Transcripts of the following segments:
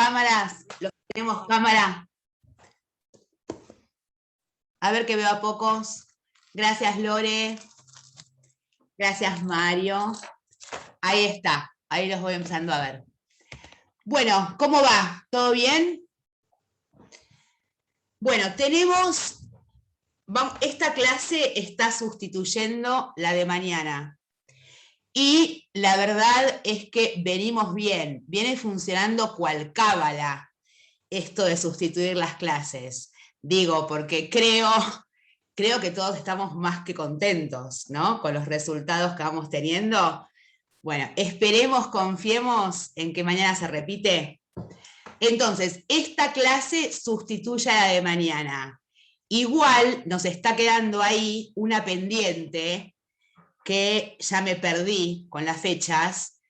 cámaras? ¿Los que tenemos cámara? A ver que veo a pocos. Gracias, Lore. Gracias, Mario. Ahí está. Ahí los voy empezando a ver. Bueno, ¿cómo va? ¿Todo bien? Bueno, tenemos... Esta clase está sustituyendo la de mañana. Y la verdad es que venimos bien. Viene funcionando cual cábala esto de sustituir las clases. Digo, porque creo que todos estamos más que contentos, ¿no? Con los resultados que vamos teniendo. Bueno, esperemos, confiemos en que mañana se repite. Entonces, esta clase sustituye a la de mañana. Igual nos está quedando ahí una pendiente que ya me perdí con las fechas,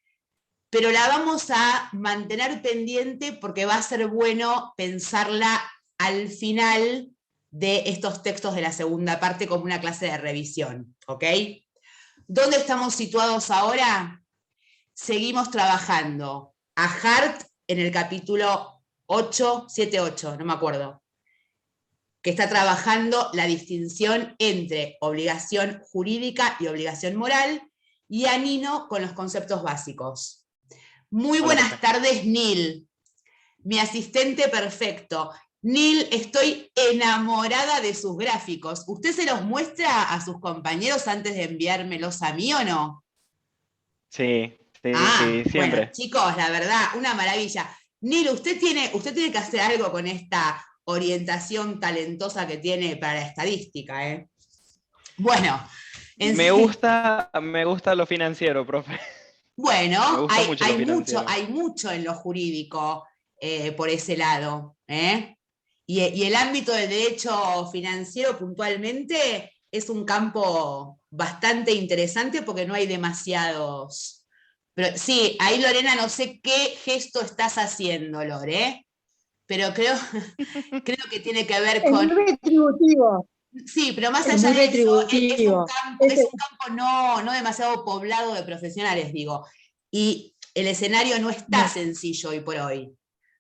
pero la vamos a mantener pendiente porque va a ser bueno pensarla al final de estos textos de la segunda parte como una clase de revisión, ¿ok? ¿Dónde estamos situados ahora? Seguimos trabajando a Hart en el capítulo 8, 7, 8, no me acuerdo, que está trabajando la distinción entre obligación jurídica y obligación moral, y a Nino con los conceptos básicos. Muy buenas tardes, Neil, mi asistente perfecto. Neil, estoy enamorada de sus gráficos. ¿Usted se los muestra a sus compañeros antes de enviármelos a mí o no? Sí, Sí, siempre. bueno, chicos, la verdad, una maravilla. Neil, usted tiene que hacer algo con esta orientación talentosa que tiene para la estadística, ¿eh? Bueno, Me gusta lo financiero, profe. Bueno, Me gusta mucho lo financiero. hay mucho en lo jurídico por ese lado, ¿eh? Y el ámbito del derecho financiero puntualmente es un campo bastante interesante porque no hay demasiados. Pero sí, ahí Lorena, no sé qué gesto estás haciendo, Lore, pero creo que tiene que ver Es con... muy retributivo. Sí, pero más Es allá muy de eso, retributivo. es un campo no demasiado poblado de profesionales, digo. Y el escenario no está sencillo hoy por hoy.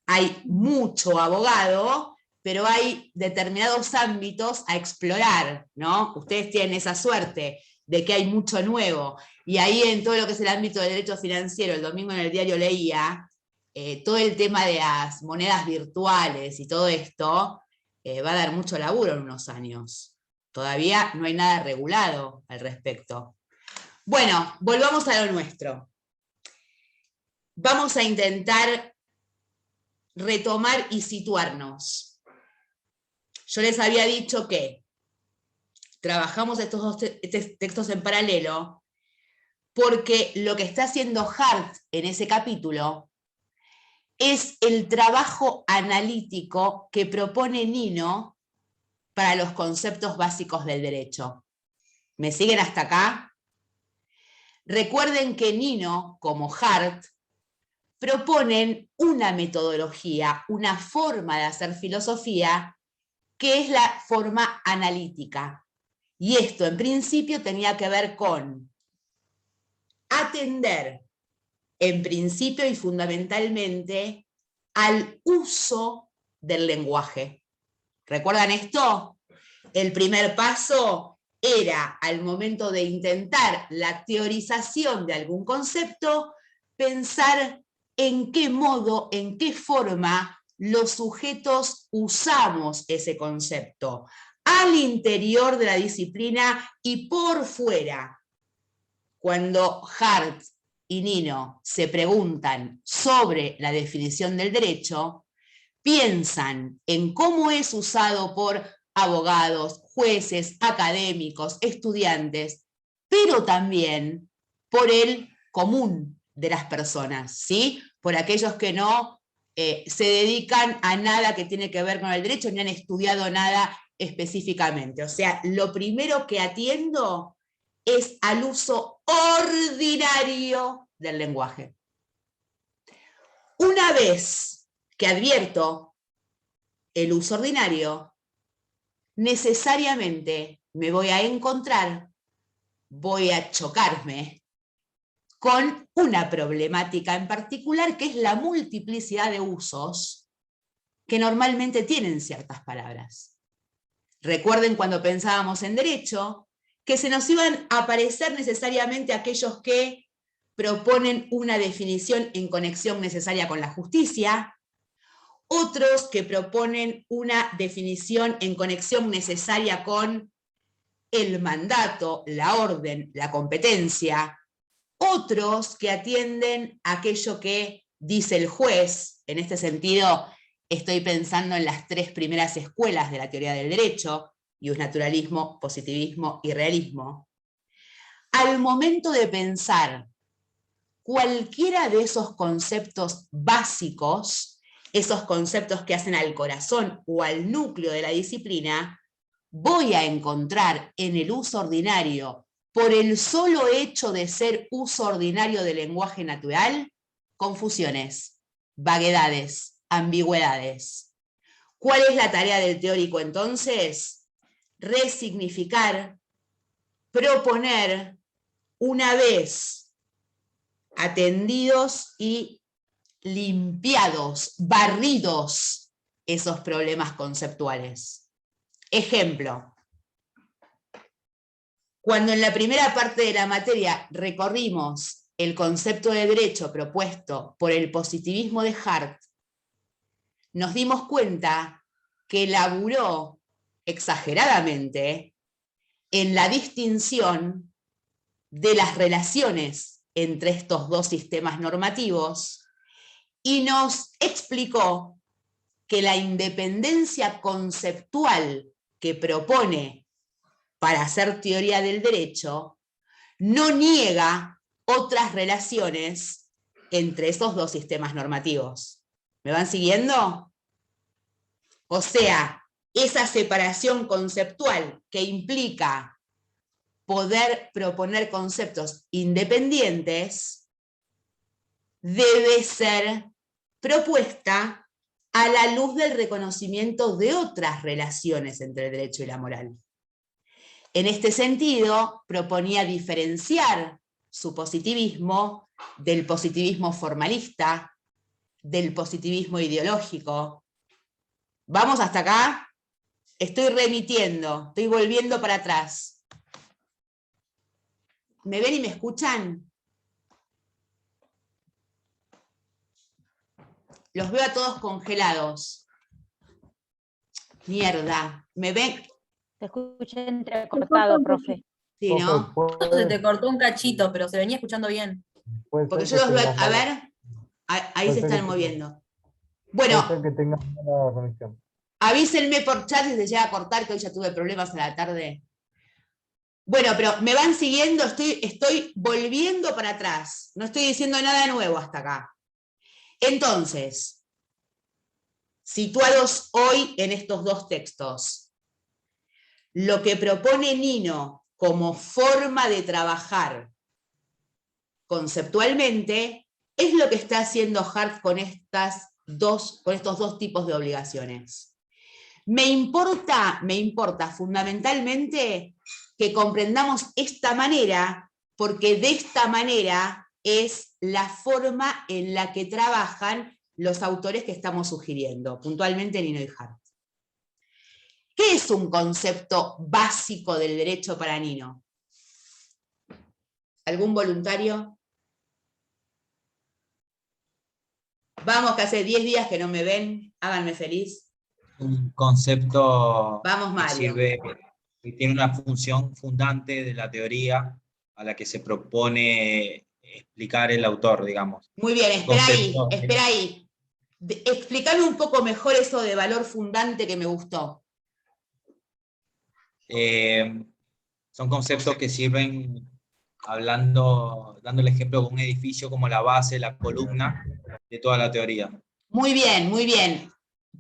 Hay mucho abogado, pero hay determinados ámbitos a explorar, ¿no? Ustedes tienen esa suerte de que hay mucho nuevo. Y ahí en todo lo que es el ámbito del derecho financiero, el domingo en el diario leía, todo el tema de las monedas virtuales y todo esto, va a dar mucho laburo en unos años. Todavía no hay nada regulado al respecto. Bueno, volvamos a lo nuestro. Vamos a intentar retomar y situarnos. Yo les había dicho que trabajamos estos dos textos en paralelo porque lo que está haciendo Hart en ese capítulo es el trabajo analítico que propone Nino para los conceptos básicos del derecho. ¿Me siguen hasta acá? Recuerden que Nino, como Hart, proponen una metodología, una forma de hacer filosofía, que es la forma analítica. Y esto, en principio, tenía que ver con atender, en principio y fundamentalmente, al uso del lenguaje. ¿Recuerdan esto? El primer paso era, al momento de intentar la teorización de algún concepto, pensar en qué modo, en qué forma los sujetos usamos ese concepto, al interior de la disciplina y por fuera. Cuando Hart y Nino se preguntan sobre la definición del derecho, piensan en cómo es usado por abogados, jueces, académicos, estudiantes, pero también por el común de las personas, ¿sí? Por aquellos que no se dedican a nada que tiene que ver con el derecho, ni han estudiado nada específicamente. O sea, lo primero que atiendo es al uso ordinario del lenguaje. Una vez que advierto el uso ordinario, necesariamente me voy a encontrar, voy a chocarme con una problemática en particular, que es la multiplicidad de usos que normalmente tienen ciertas palabras. Recuerden cuando pensábamos en derecho, que se nos iban a aparecer necesariamente aquellos que proponen una definición en conexión necesaria con la justicia, otros que proponen una definición en conexión necesaria con el mandato, la orden, la competencia, otros que atienden a aquello que dice el juez. En este sentido, estoy pensando en las tres primeras escuelas de la teoría del derecho, iusnaturalismo, positivismo y realismo. Al momento de pensar cualquiera de esos conceptos básicos, esos conceptos que hacen al corazón o al núcleo de la disciplina, voy a encontrar en el uso ordinario, por el solo hecho de ser uso ordinario del lenguaje natural, confusiones, vaguedades, ambigüedades. ¿Cuál es la tarea del teórico entonces? Resignificar, proponer, una vez atendidos y limpiados, barridos esos problemas conceptuales. Ejemplo, cuando en la primera parte de la materia recorrimos el concepto de derecho propuesto por el positivismo de Hart, nos dimos cuenta que laburó exageradamente en la distinción de las relaciones entre estos dos sistemas normativos y nos explicó que la independencia conceptual que propone para hacer teoría del derecho no niega otras relaciones entre esos dos sistemas normativos. ¿Me van siguiendo? O sea, esa separación conceptual que implica poder proponer conceptos independientes debe ser propuesta a la luz del reconocimiento de otras relaciones entre el derecho y la moral. En este sentido, proponía diferenciar su positivismo del positivismo formalista, del positivismo ideológico. ¿Vamos hasta acá? Estoy remitiendo, estoy volviendo para atrás. ¿Me ven y me escuchan? Los veo a todos congelados. Mierda, ¿me ven? Se escucha entrecortado, profe. Sí, ¿no? Se te cortó un cachito, pero se venía escuchando bien. Porque yo los veo, a ver, ahí se están moviendo. Bueno, que tenga mala conexión. Avísenme por chat si se llega a cortar, que hoy ya tuve problemas a la tarde. Bueno, pero me van siguiendo, estoy volviendo para atrás. No estoy diciendo nada nuevo hasta acá. Entonces, situados hoy en estos dos textos, lo que propone Nino como forma de trabajar conceptualmente es lo que está haciendo Hart con estos dos tipos de obligaciones. Me importa fundamentalmente que comprendamos esta manera, porque de esta manera es la forma en la que trabajan los autores que estamos sugiriendo, puntualmente Nino y Hart. ¿Qué es un concepto básico del derecho para Nino? ¿Algún voluntario? Vamos, que hace 10 días que no me ven, háganme feliz. Un concepto Vamos, Mario. que tiene una función fundante de la teoría a la que se propone explicar el autor, digamos. Muy bien, espera ahí. Explícame un poco mejor eso de valor fundante que me gustó. Son conceptos que sirven dando el ejemplo de un edificio como la base, la columna de toda la teoría. Muy bien, muy bien.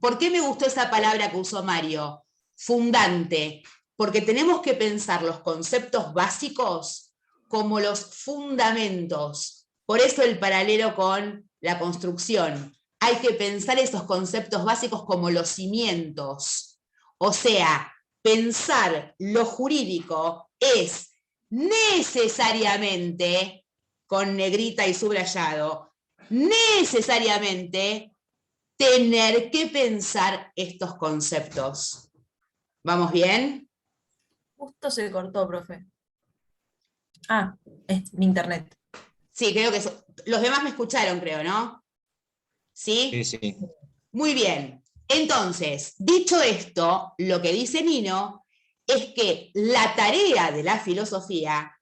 ¿Por qué me gustó esa palabra que usó Mario? Fundante. Porque tenemos que pensar los conceptos básicos como los fundamentos. Por eso el paralelo con la construcción. Hay que pensar esos conceptos básicos como los cimientos. O sea, pensar lo jurídico es necesariamente con negrita y subrayado, necesariamente tener que pensar estos conceptos. ¿Vamos bien? Justo se cortó, profe. Ah, es mi internet. Sí, creo que los demás me escucharon, creo, ¿no? ¿Sí? Sí, sí. Muy bien. Entonces, dicho esto, lo que dice Nino es que la tarea de la filosofía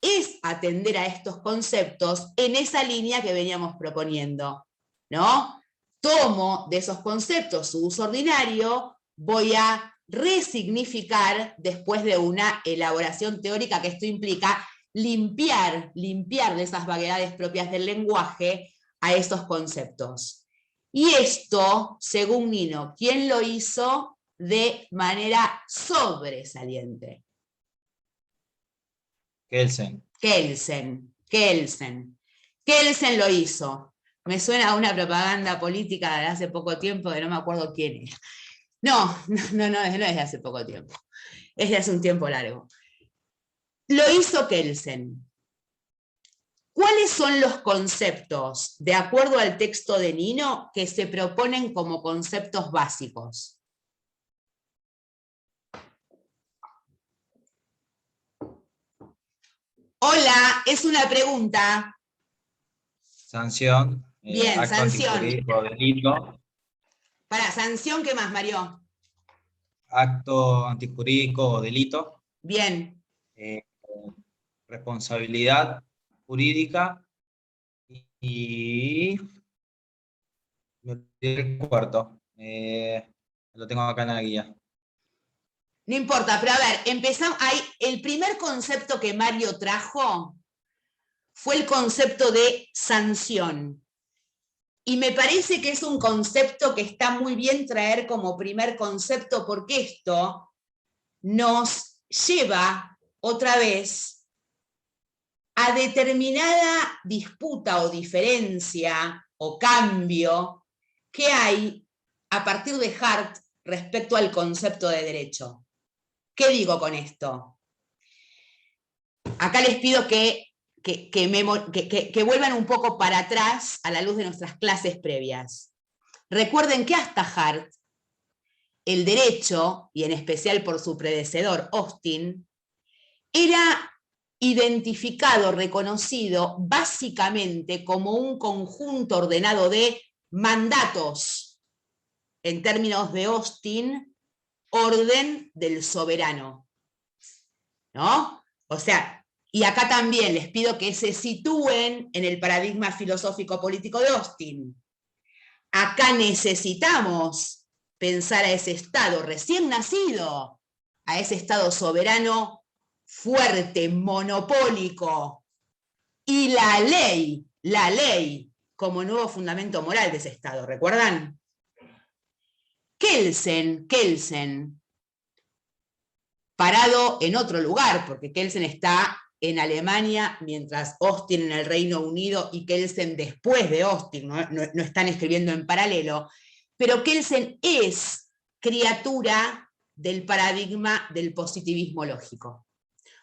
es atender a estos conceptos en esa línea que veníamos proponiendo, ¿no? Tomo de esos conceptos su uso ordinario, voy a resignificar después de una elaboración teórica, que esto implica limpiar de esas vaguedades propias del lenguaje a esos conceptos. Y esto, según Nino, ¿quién lo hizo de manera sobresaliente? Kelsen. Kelsen lo hizo. Me suena a una propaganda política de hace poco tiempo, que no me acuerdo quién es. No es de hace poco tiempo. Es de hace un tiempo largo. Lo hizo Kelsen. ¿Cuáles son los conceptos, de acuerdo al texto de Nino, que se proponen como conceptos básicos? Hola, es una pregunta. Sanción. Bien, Acto sanción. antijurídico, delito. Para, sanción, ¿qué más, Mario? Acto antijurídico o delito. Bien. Responsabilidad jurídica y me olvidé el cuarto. Lo tengo acá en la guía. No importa, pero a ver, empezamos ahí. El primer concepto que Mario trajo fue el concepto de sanción. Y me parece que es un concepto que está muy bien traer como primer concepto, porque esto nos lleva otra vez a determinada disputa o diferencia o cambio que hay a partir de Hart respecto al concepto de derecho. ¿Qué digo con esto? Acá les pido que vuelvan un poco para atrás a la luz de nuestras clases previas. Recuerden que hasta Hart, el derecho, y en especial por su predecesor, Austin, era identificado, reconocido básicamente como un conjunto ordenado de mandatos, en términos de Austin, orden del soberano, ¿no? O sea, y acá también les pido que se sitúen en el paradigma filosófico-político de Austin. Acá necesitamos pensar a ese Estado recién nacido, a ese Estado soberano fuerte, monopólico, y la ley como nuevo fundamento moral de ese Estado, ¿recuerdan? Kelsen, parado en otro lugar, porque Kelsen está en Alemania, mientras Austin en el Reino Unido y Kelsen después de Austin, no están escribiendo en paralelo, pero Kelsen es criatura del paradigma del positivismo lógico.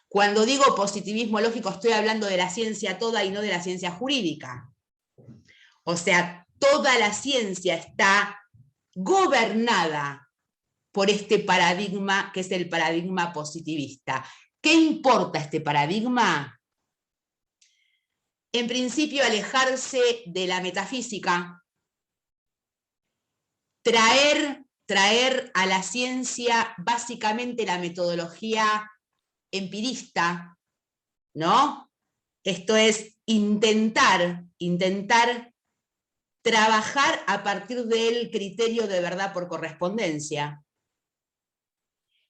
Cuando digo positivismo lógico estoy hablando de la ciencia toda y no de la ciencia jurídica. O sea, toda la ciencia está gobernada por este paradigma que es el paradigma positivista. ¿Qué importa este paradigma? En principio, alejarse de la metafísica, traer a la ciencia básicamente la metodología empirista, ¿no? Esto es intentar trabajar a partir del criterio de verdad por correspondencia.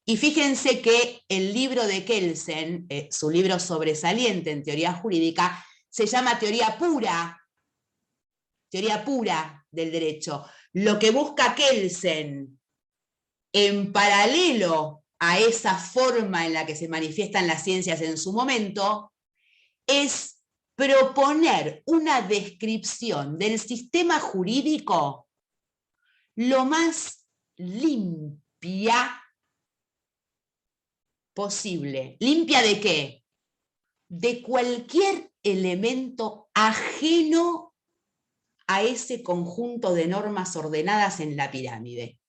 Y fíjense que el libro de Kelsen, su libro sobresaliente en teoría jurídica, se llama teoría pura del derecho. Lo que busca Kelsen, en paralelo a esa forma en la que se manifiestan las ciencias en su momento, es proponer una descripción del sistema jurídico lo más limpia posible. ¿Limpia de qué? De cualquier elemento ajeno a ese conjunto de normas ordenadas en la pirámide.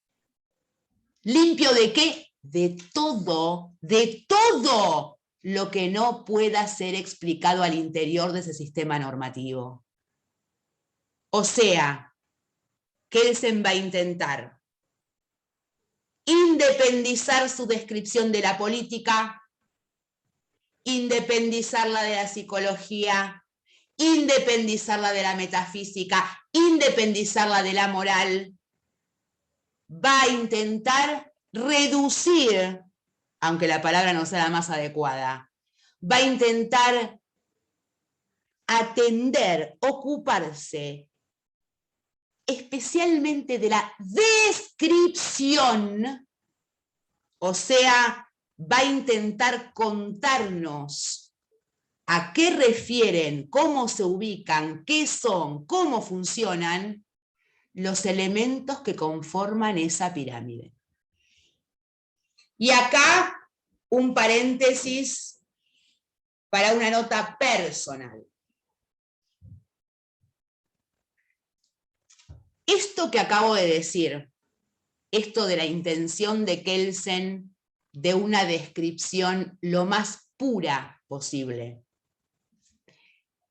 ¿Limpio de qué? De todo lo que no pueda ser explicado al interior de ese sistema normativo. O sea, Kelsen va a intentar independizar su descripción de la política, independizarla de la psicología, independizarla de la metafísica, independizarla de la moral. Va a intentar reducir, aunque la palabra no sea la más adecuada, va a intentar atender, ocuparse especialmente de la descripción, o sea, va a intentar contarnos a qué refieren, cómo se ubican, qué son, cómo funcionan los elementos que conforman esa pirámide. Y acá un paréntesis para una nota personal. Esto que acabo de decir, esto de la intención de Kelsen de una descripción lo más pura posible,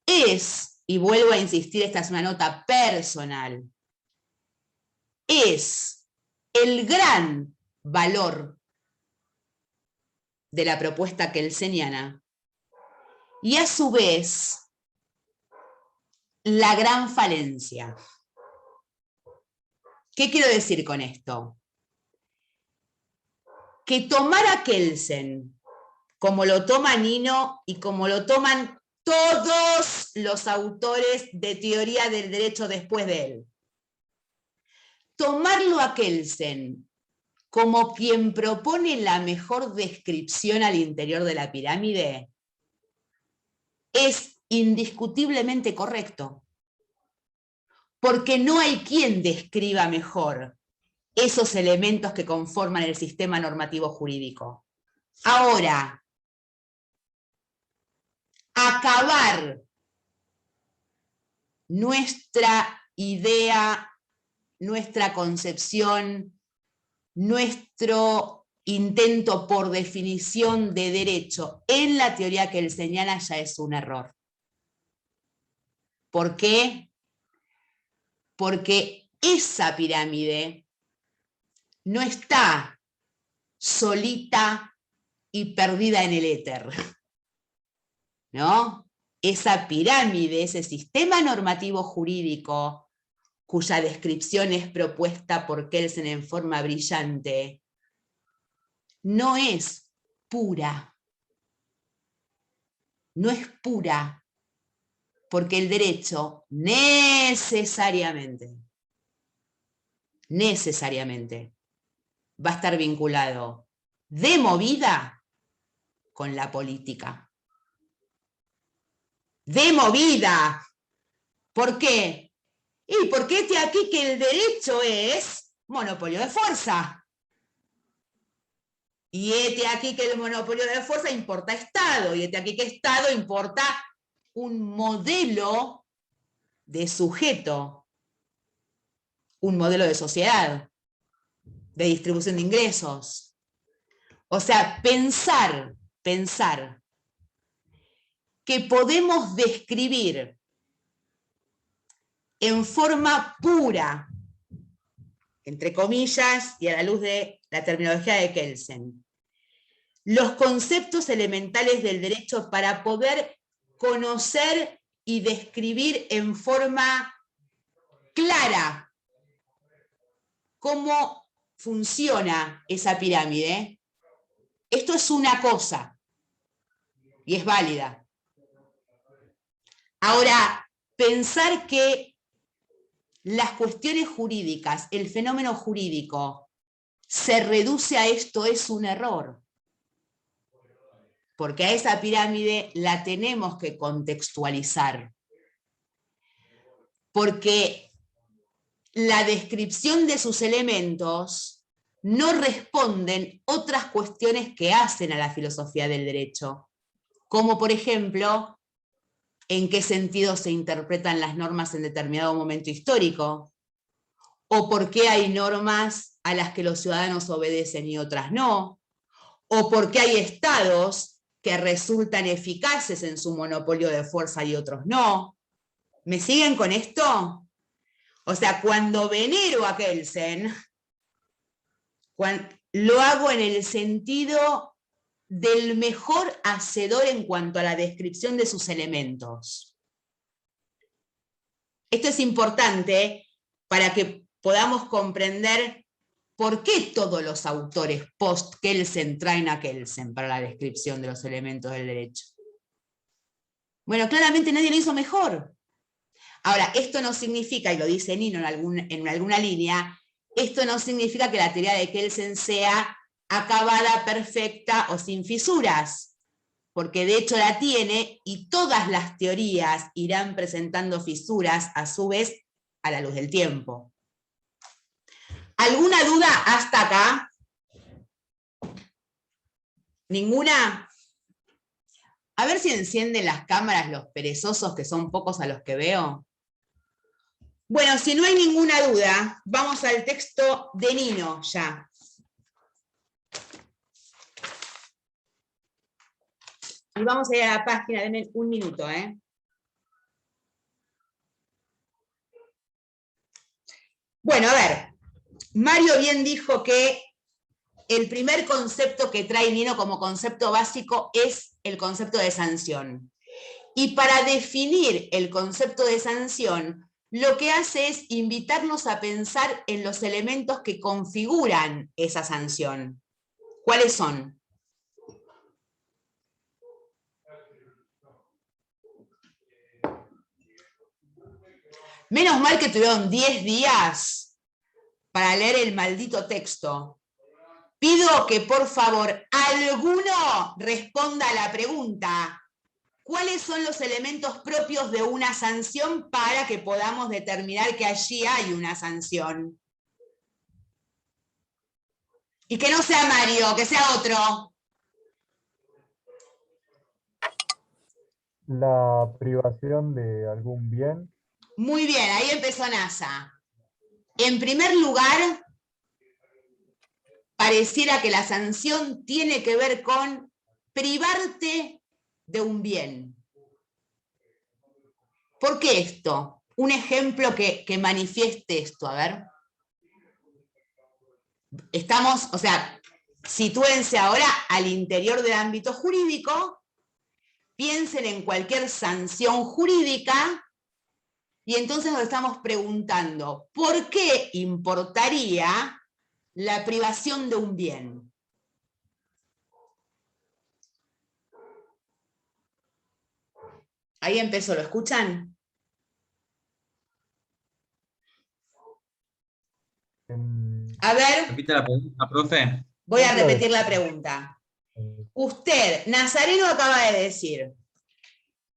es, y vuelvo a insistir, esta es una nota personal, es el gran valor de la propuesta kelseniana y a su vez la gran falencia. ¿Qué quiero decir con esto? Que tomar a Kelsen, como lo toma Nino y como lo toman todos los autores de teoría del derecho después de él, tomarlo a Kelsen como quien propone la mejor descripción al interior de la pirámide es indiscutiblemente correcto. Porque no hay quien describa mejor esos elementos que conforman el sistema normativo jurídico. Ahora, acabar nuestra idea, nuestra concepción, nuestro intento por definición de derecho en la teoría kelseniana ya es un error. ¿Por qué? Porque esa pirámide no está solita y perdida en el éter, ¿no? Esa pirámide, ese sistema normativo jurídico, cuya descripción es propuesta por Kelsen en forma brillante, no es pura. No es pura, porque el derecho necesariamente va a estar vinculado de movida con la política. De movida. ¿Por qué? Y porque este aquí que el derecho es monopolio de fuerza. Y este aquí que el monopolio de fuerza importa Estado. Y este aquí que Estado importa un modelo de sujeto. Un modelo de sociedad. De distribución de ingresos. O sea, pensar que podemos describir en forma pura, entre comillas, y a la luz de la terminología de Kelsen, los conceptos elementales del derecho para poder conocer y describir en forma clara cómo funciona esa pirámide. Esto es una cosa, y es válida. Ahora, pensar que las cuestiones jurídicas, el fenómeno jurídico, se reduce a esto es un error. Porque a esa pirámide la tenemos que contextualizar. Porque la descripción de sus elementos no responden otras cuestiones que hacen a la filosofía del derecho. Como por ejemplo, en qué sentido se interpretan las normas en determinado momento histórico, o por qué hay normas a las que los ciudadanos obedecen y otras no, o por qué hay estados que resultan eficaces en su monopolio de fuerza y otros no. ¿Me siguen con esto? O sea, cuando venero a Kelsen, lo hago en el sentido del mejor hacedor en cuanto a la descripción de sus elementos. Esto es importante para que podamos comprender por qué todos los autores post-Kelsen traen a Kelsen para la descripción de los elementos del derecho. Bueno, claramente nadie lo hizo mejor. Ahora, esto no significa, y lo dice Nino en alguna línea, esto no significa que la teoría de Kelsen sea acabada, perfecta o sin fisuras, porque de hecho la tiene, y todas las teorías irán presentando fisuras a su vez a la luz del tiempo. ¿Alguna duda hasta acá? ¿Ninguna? A ver si encienden las cámaras los perezosos, que son pocos a los que veo. Bueno, si no hay ninguna duda, vamos al texto de Nino ya. Y vamos a ir a la página, denme un minuto, ¿eh? Bueno, a ver, Mario bien dijo que el primer concepto que trae Nino como concepto básico es el concepto de sanción. Y para definir el concepto de sanción, lo que hace es invitarnos a pensar en los elementos que configuran esa sanción. ¿Cuáles son? Menos mal que tuvieron 10 días para leer el maldito texto. Pido que por favor alguno responda a la pregunta: ¿cuáles son los elementos propios de una sanción para que podamos determinar que allí hay una sanción? Y que no sea Mario, que sea otro. La privación de algún bien. Muy bien, ahí empezó NASA. En primer lugar, pareciera que la sanción tiene que ver con privarte de un bien. ¿Por qué esto? Un ejemplo que manifieste esto, a ver. Estamos, o sea, sitúense ahora al interior del ámbito jurídico, piensen en cualquier sanción jurídica, y entonces nos estamos preguntando, ¿por qué importaría la privación de un bien? Ahí empezó, ¿lo escuchan? A ver. Repite la pregunta, profe. Voy a repetir la pregunta. Usted, Nazareno, acaba de decir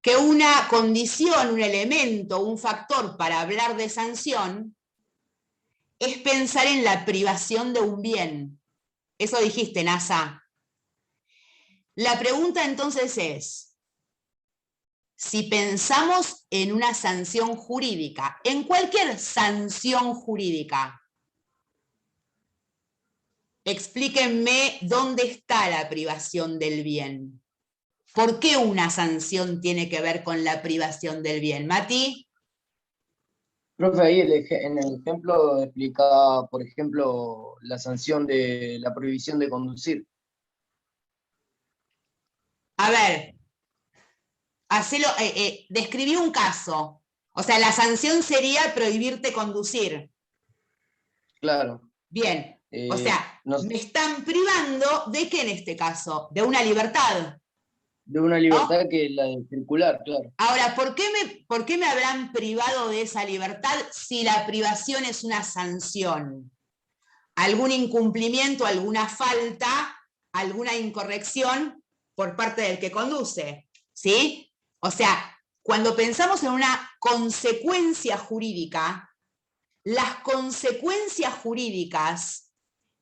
que una condición, un elemento, un factor para hablar de sanción es pensar en la privación de un bien. Eso dijiste, Nasa. La pregunta entonces es, si pensamos en una sanción jurídica, en cualquier sanción jurídica, explíquenme dónde está la privación del bien. ¿Por qué una sanción tiene que ver con la privación del bien? ¿Mati? Profe, ahí en el ejemplo explicaba, por ejemplo, la sanción de la prohibición de conducir. A ver, describí un caso. O sea, la sanción sería prohibirte conducir. Claro. Bien, o sea, me están privando ¿de qué en este caso? De una libertad. De una libertad, ¿no? que es la de circular, claro. Ahora, ¿por qué me habrán privado de esa libertad si la privación es una sanción? Algún incumplimiento, alguna falta, alguna incorrección por parte del que conduce, ¿sí? O sea, cuando pensamos en una consecuencia jurídica, las consecuencias jurídicas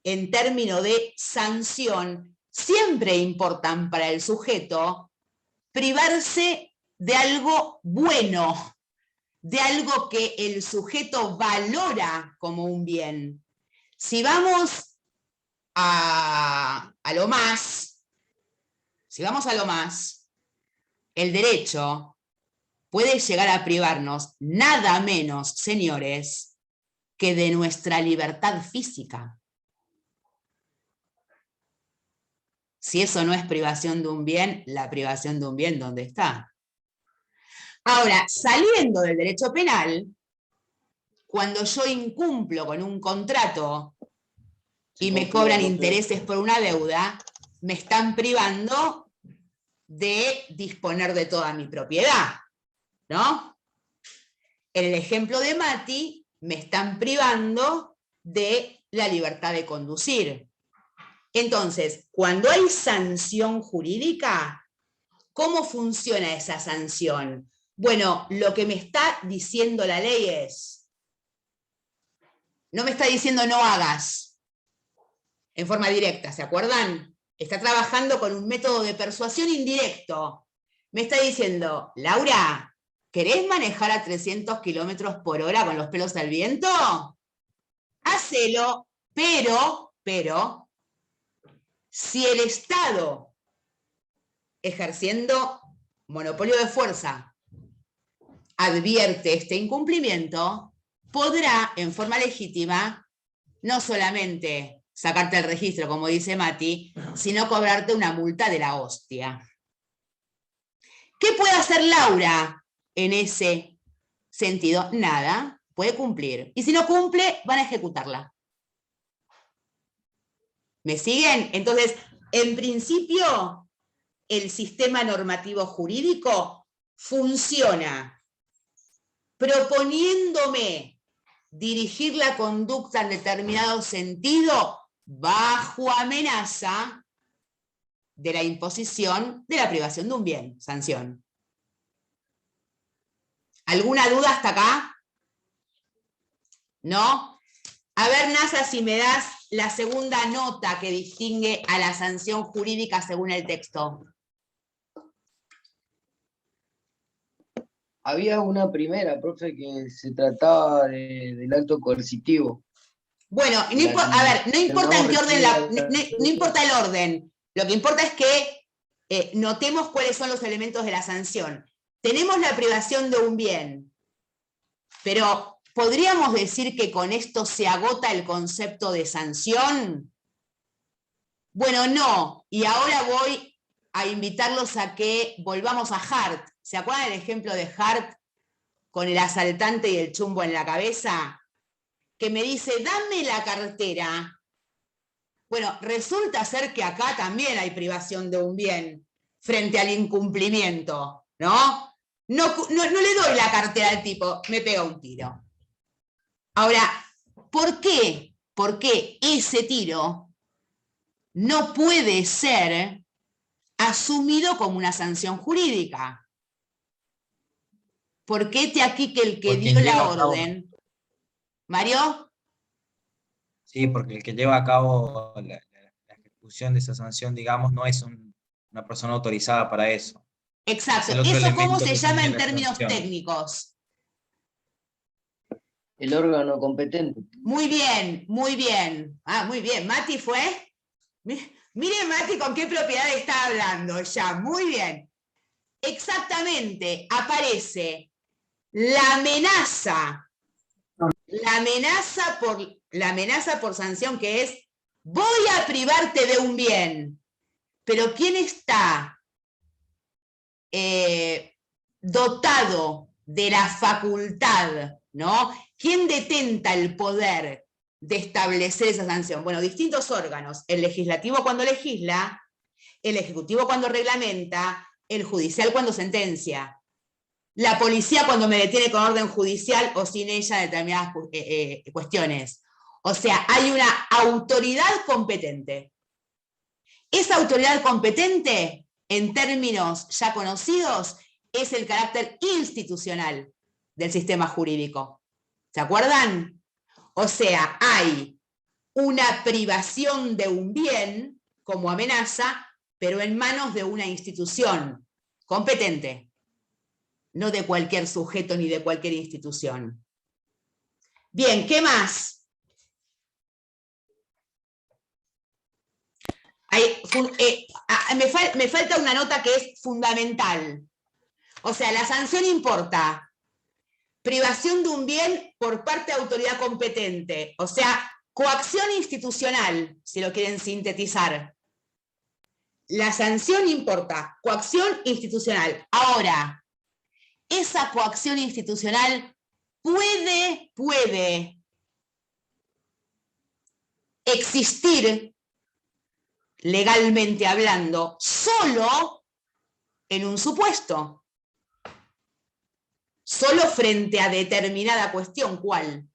en términos de sanción siempre importan para el sujeto privarse de algo bueno, de algo que el sujeto valora como un bien. Si vamos a lo más, el derecho puede llegar a privarnos nada menos, señores, que de nuestra libertad física. Si eso no es privación de un bien, la privación de un bien, ¿dónde está? Ahora, saliendo del derecho penal, cuando yo incumplo con un contrato y me cobran intereses por una deuda, me están privando de disponer de toda mi propiedad, ¿no? En el ejemplo de Mati, me están privando de la libertad de conducir. Entonces, cuando hay sanción jurídica, ¿cómo funciona esa sanción? Bueno, lo que me está diciendo la ley es, no me está diciendo no hagas, en forma directa, ¿se acuerdan? Está trabajando con un método de persuasión indirecto. Me está diciendo, Laura, ¿querés manejar a 300 kilómetros por hora con los pelos al viento? Hacelo, pero, si el Estado, ejerciendo monopolio de fuerza, advierte este incumplimiento, podrá, en forma legítima, no solamente sacarte el registro, como dice Mati, sino cobrarte una multa de la hostia. ¿Qué puede hacer Laura en ese sentido? Nada, puede cumplir. Y si no cumple, van a ejecutarla. ¿Me siguen? Entonces, en principio, el sistema normativo jurídico funciona proponiéndome dirigir la conducta en determinado sentido bajo amenaza de la imposición de la privación de un bien, sanción. ¿Alguna duda hasta acá? ¿No? A ver, Nasa, si me das la segunda nota que distingue a la sanción jurídica según el texto. Había una primera, profe, que se trataba del acto coercitivo. Bueno, no importa en qué orden, no importa el orden. Lo que importa es que notemos cuáles son los elementos de la sanción. Tenemos la privación de un bien, pero ¿podríamos decir que con esto se agota el concepto de sanción? Bueno, no. Y ahora voy a invitarlos a que volvamos a Hart. ¿Se acuerdan del ejemplo de Hart con el asaltante y el chumbo en la cabeza? Que me dice, dame la cartera. Bueno, resulta ser que acá también hay privación de un bien frente al incumplimiento, ¿no? No le doy la cartera al tipo, me pega un tiro. Ahora, ¿por qué? Porque ese tiro no puede ser asumido como una sanción jurídica. Porque este aquí que el que dio la orden... ¿Mario? Sí, porque el que lleva a cabo la ejecución de esa sanción, digamos, no es una persona autorizada para eso. Exacto. ¿Eso cómo se llama en términos técnicos? El órgano competente. Muy bien, muy bien. Ah, muy bien. ¿Mati fue? Mire Mati con qué propiedad está hablando ya. Muy bien. Exactamente. Aparece la amenaza por sanción, que es voy a privarte de un bien. Pero ¿quién está dotado de la facultad, ¿no? ¿Quién detenta el poder de establecer esa sanción? Bueno, distintos órganos. El legislativo cuando legisla, el ejecutivo cuando reglamenta, el judicial cuando sentencia. La policía cuando me detiene con orden judicial o sin ella determinadas cuestiones. O sea, hay una autoridad competente. Esa autoridad competente, en términos ya conocidos, es el carácter institucional del sistema jurídico. ¿Se acuerdan? O sea, hay una privación de un bien como amenaza, pero en manos de una institución competente. no de cualquier sujeto ni de cualquier institución. Bien, ¿qué más? Me falta una nota que es fundamental. O sea, la sanción importa. Privación de un bien por parte de autoridad competente. O sea, coacción institucional, si lo quieren sintetizar. La sanción importa, coacción institucional. Ahora, esa coacción institucional puede existir, legalmente hablando, solo en un supuesto. Solo frente a determinada cuestión. ¿Cuál?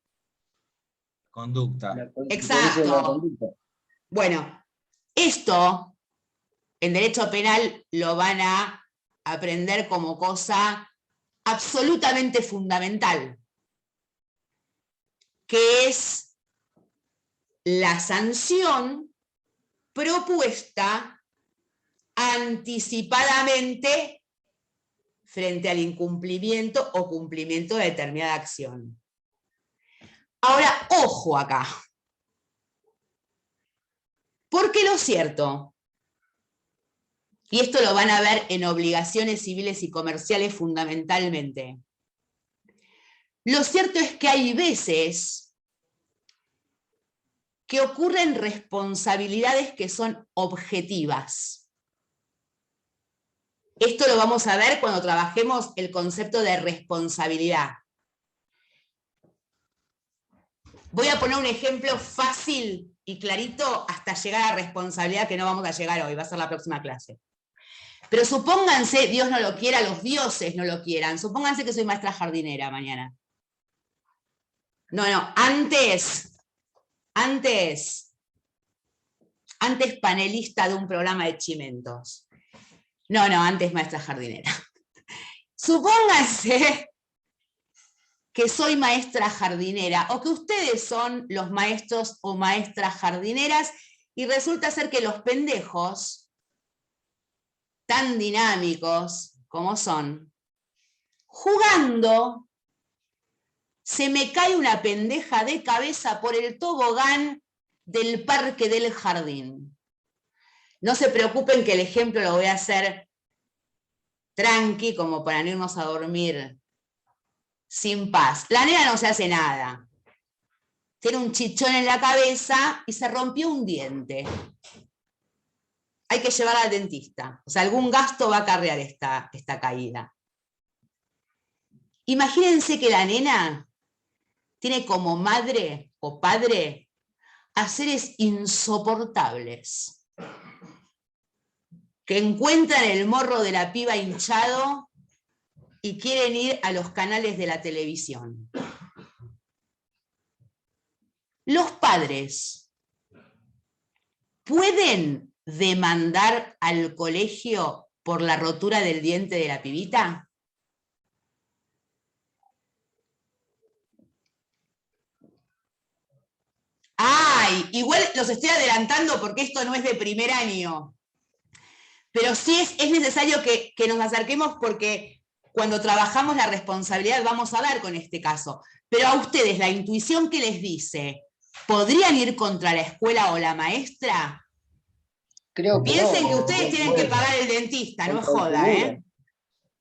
Conducta. Exacto. Bueno, esto en derecho penal lo van a aprender como cosa absolutamente fundamental, que es la sanción propuesta anticipadamente frente al incumplimiento o cumplimiento de determinada acción. Ahora, ojo acá. Porque lo cierto, y esto lo van a ver en obligaciones civiles y comerciales fundamentalmente, lo cierto es que hay veces que ocurren responsabilidades que son objetivas. Esto lo vamos a ver cuando trabajemos el concepto de responsabilidad. Voy a poner un ejemplo fácil y clarito hasta llegar a responsabilidad, que no vamos a llegar hoy, va a ser la próxima clase. Pero supónganse, Dios no lo quiera, los dioses no lo quieran, supónganse que soy maestra jardinera mañana. No, antes panelista de un programa de chimentos. No, antes maestra jardinera. Supónganse que soy maestra jardinera, o que ustedes son los maestros o maestras jardineras, y resulta ser que los pendejos, tan dinámicos como son, jugando, se me cae una pendeja de cabeza por el tobogán del parque del jardín. No se preocupen que el ejemplo lo voy a hacer tranqui, como para no irnos a dormir sin paz. La nena no se hace nada. Tiene un chichón en la cabeza y se rompió un diente. Hay que llevarla al dentista. O sea, algún gasto va a acarrear esta caída. Imagínense que la nena tiene como madre o padre a seres insoportables, que encuentran el morro de la piba hinchado y quieren ir a los canales de la televisión. Los padres pueden demandar al colegio por la rotura del diente de la pibita. ¡Ay! Igual los estoy adelantando porque esto no es de primer año. Pero sí es necesario que nos acerquemos, porque cuando trabajamos la responsabilidad vamos a dar con este caso. Pero a ustedes, la intuición que les dice, ¿podrían ir contra la escuela o la maestra? Creo que Piensen no. que ustedes tienen que pagar el dentista, no es joda, ¿eh?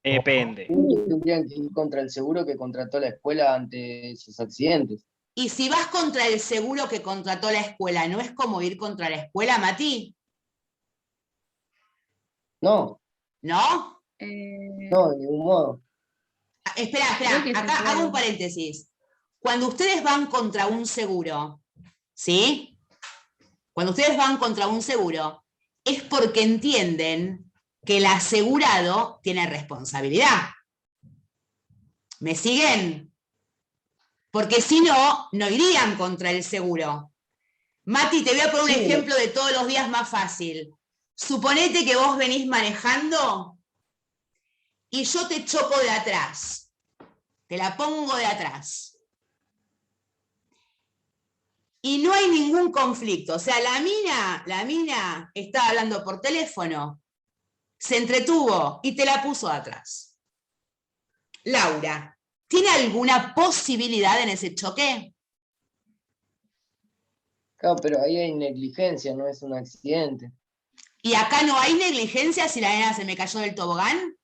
Depende. Tendrían que ir contra el seguro que contrató la escuela ante esos accidentes. Y si vas contra el seguro que contrató la escuela, ¿no es como ir contra la escuela, Mati? No, ¿No? no, de ningún modo. Espera, acá hago un paréntesis. Cuando ustedes van contra un seguro, ¿sí? Cuando ustedes van contra un seguro, es porque entienden que el asegurado tiene responsabilidad. ¿Me siguen? Porque si no, no irían contra el seguro. Mati, te voy a poner un ejemplo de todos los días más fácil. Suponete que vos venís manejando y yo te choco de atrás. Te la pongo de atrás. Y no hay ningún conflicto. O sea, la mina estaba hablando por teléfono, se entretuvo y te la puso de atrás. Laura, ¿tiene alguna posibilidad en ese choque? Claro, pero ahí hay negligencia, no es un accidente. ¿Y acá no hay negligencia si la nena se me cayó del tobogán?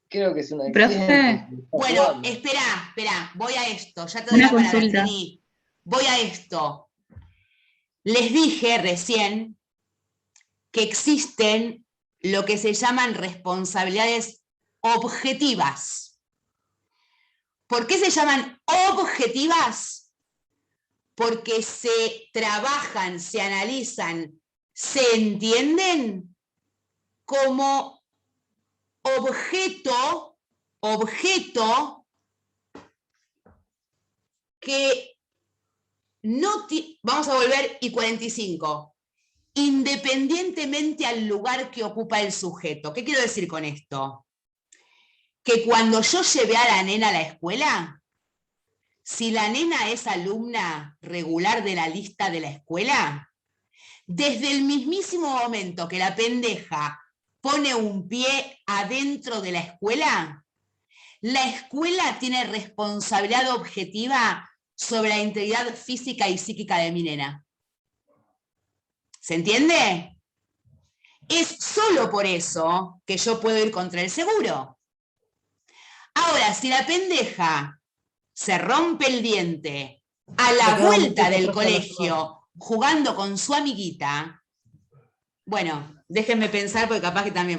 Creo que es un Profe. accidente. Bueno, espera, voy a esto, ya te doy Una la palabra, consulta. Trini. Voy a esto. Les dije recién que existen lo que se llaman responsabilidades objetivas. ¿Por qué se llaman objetivas? Porque se trabajan, se analizan, se entienden como objeto que no vamos a volver y 45, independientemente al lugar que ocupa el sujeto. ¿Qué quiero decir con esto? Que cuando yo llevé a la nena a la escuela, si la nena es alumna regular de la lista de la escuela, desde el mismísimo momento que la pendeja pone un pie adentro de la escuela tiene responsabilidad objetiva sobre la integridad física y psíquica de mi nena. ¿Se entiende? Es solo por eso que yo puedo ir contra el seguro. Ahora, si la pendeja se rompe el diente a la vuelta del colegio jugando con su amiguita, bueno, déjenme pensar porque capaz que también